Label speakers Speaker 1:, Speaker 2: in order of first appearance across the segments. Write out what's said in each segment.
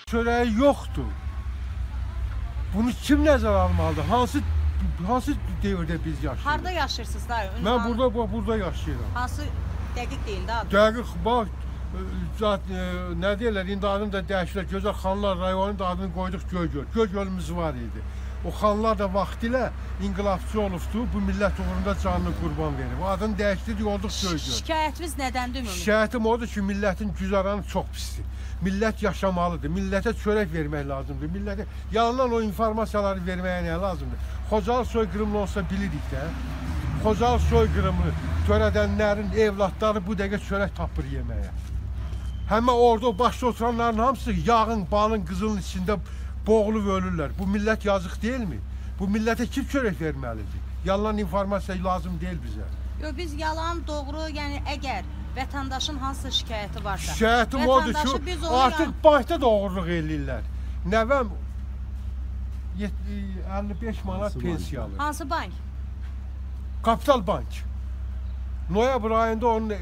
Speaker 1: Çöreği yoktu. Bunu kim nəzərə almalıdır? Hansı devirdə biz yaşayırıq?
Speaker 2: Harda yaşayırsınız da?
Speaker 1: Mən burada yaşayıram.
Speaker 2: Hansı dəqiq deyil də adı?
Speaker 1: Dəqiq, bax, nə deyirlər, indi adını da dəyişirlər. Gözəl Xanlar rayonunun da adını qoyduq Göygöl. Göygölümüz var idi. O xanlar da vaxtilə inqilabçı olubdu, bu millət uğrunda canını qurban verib. Adını dəyişdirdik, olduq Göygöl.
Speaker 2: Şikayətiniz nədəndir ümumi?
Speaker 1: Şikayətim odur ki, millətin güzaranı çox pisdir. Millət yaşamalıdır, millətə çörək vermək lazımdır, millətə yalandan o informasiyaları verməyə nə lazımdır? Xocalı soyqırımlı olsa bilirik də, Xocalı soyqırımını törədənlərin evlatları bu dəqiqə çörək tapır yeməyə. Həmən orada başda oturanların hamısı yağın, balın, qızılın içində boğulub ölürlər. Bu millət yazıq deyilmi? Bu millətə kim çörək verməlidir? Yalan informasiya lazım deyil bizə.
Speaker 2: Yox, biz yalan, doğru, yəni əgər vətəndaşın hansısa şikayəti varsa,
Speaker 1: şikayətim odur ki, artıq bankda da oğurluq eləyirlər. Nəvəm 55 manat pensiya alır.
Speaker 2: Hansı bank?
Speaker 1: Kapital Bank. Noyabr ayında onun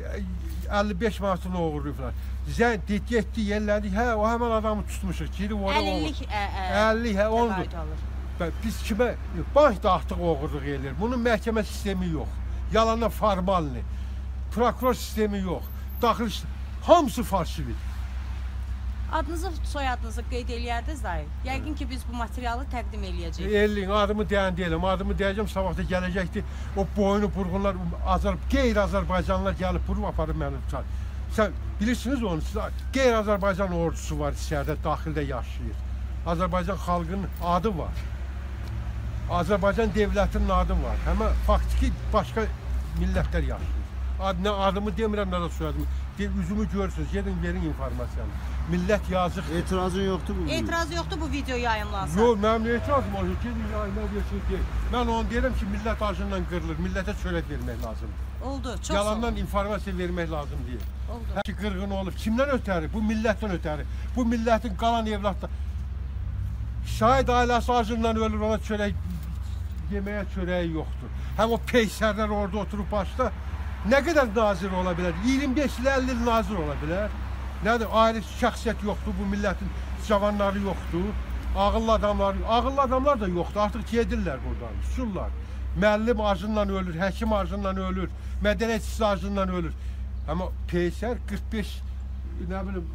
Speaker 1: 55 manatını oğurluyublar. Getdi, yerlədik, hə, o həmən adamı tutmuşuq, girib oraya oğurluq. 50, hə, ondur. Biz kimə? Bank da artıq oğurluq eləyir. Bunun məhkəmə sistemi yox. Yalanla formalni. Prokuror sistemi yox. Daxil hamısı falsivit.
Speaker 2: Adınızı, soyadınızı qeyd eləyərdiniz dayı. Yəqin ki biz bu materialı təqdim eləyəcəyik.
Speaker 1: Eləyin, adımı deyən deyiləm. Adımı deyəcəm, sabahda gələcəkdir. O boynu burğunlar, qeyri-Azərbaycanlılar gəlib burub aparıb mənim çay. Sən bilirsiniz onu, qeyri-Azərbaycan ordusu var içəridə, daxildə yaşayır. Azərbaycan xalqının adı var. Azərbaycan devlətinin adı var. Həmən faktiki başqa millətlər yaşayır. Nə adımı demirəm, nə də soyadımı. Üzümü görürsünüz, gedin verin informasiyanı. Millət yazıq.
Speaker 3: Etirazın yoxdur bu?
Speaker 2: Etiraz yoxdur bu video yayınlansın.
Speaker 1: Yox, mənim etirazım olur. Gedin yayınlansın deyil. Mən onu deyirəm ki, millət acından qırılır. Millətə çörək vermək lazımdır.
Speaker 2: Oldu, çox sağ olun.
Speaker 1: Yalandan informasiya vermək lazım deyil.
Speaker 2: Oldu.
Speaker 1: Ki, qırğın olub. Kimdən ötəri? Bu millətdən ötəri. Bu millətin qalan evlatlar. Şahid ailəsi acından ölür, ona çörək yeməyə çörəyi yoxdur. Həm o peysərlər orada oturub başda. Nə qədər nazir ola bilər? 25 il, 50 il nazir ola bilər. Nədir? Ayrı şəxsiyyət yoxdur, bu millətin cavanları yoxdur. Ağıllı adamlar da yoxdur. Artıq gedirlər buradan, susurlar. Müəllim acından ölür, həkim acından ölür, mədəniyyət işçisi acından ölür. Amma peysər 45, nə bilim,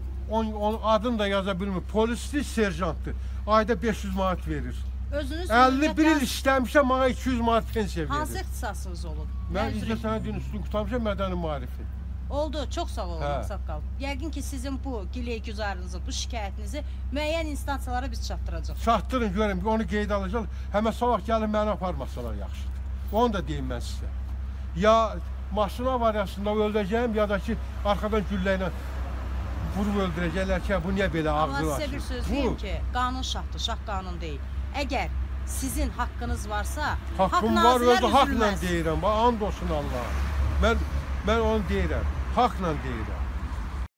Speaker 1: adını da yaza bilmir. Polisli serjantdır. Ayda 500 manat verir.
Speaker 2: Özünüz
Speaker 1: 51 il işləmişəm, mənə 200 manat pensiya verir.
Speaker 2: Hansı ixtisasınız olub?
Speaker 1: Mən İcra Sənədinin üstün tutammışam, mədəni maarifi.
Speaker 2: Oldu, çox sağ olun, Saqqal. Yəqin ki sizin bu gileygüzarınızı, bu şikayətinizi müəyyən instansiyalara biz çatdıracaq.
Speaker 1: Çatdırın, görün, onu qeyd alacaq. Həmən sabah gəlin məni aparmasalar yaxşıdır. Onu da deyim mən sizə. Ya maşın avariyasında öldürəcəyim, ya da ki arxadan güllə ilə vurub öldürəcəklər ki, bu niyə belə ağzını açır?
Speaker 2: Amma sizə bir söz deyim ki, qanun şahdır, şah qanun deyil. Əgər sizin haqqınız varsa,
Speaker 1: haqqım var, özü haqla deyirəm, and olsun Allah. Mən onu deyirəm, haqla deyirəm.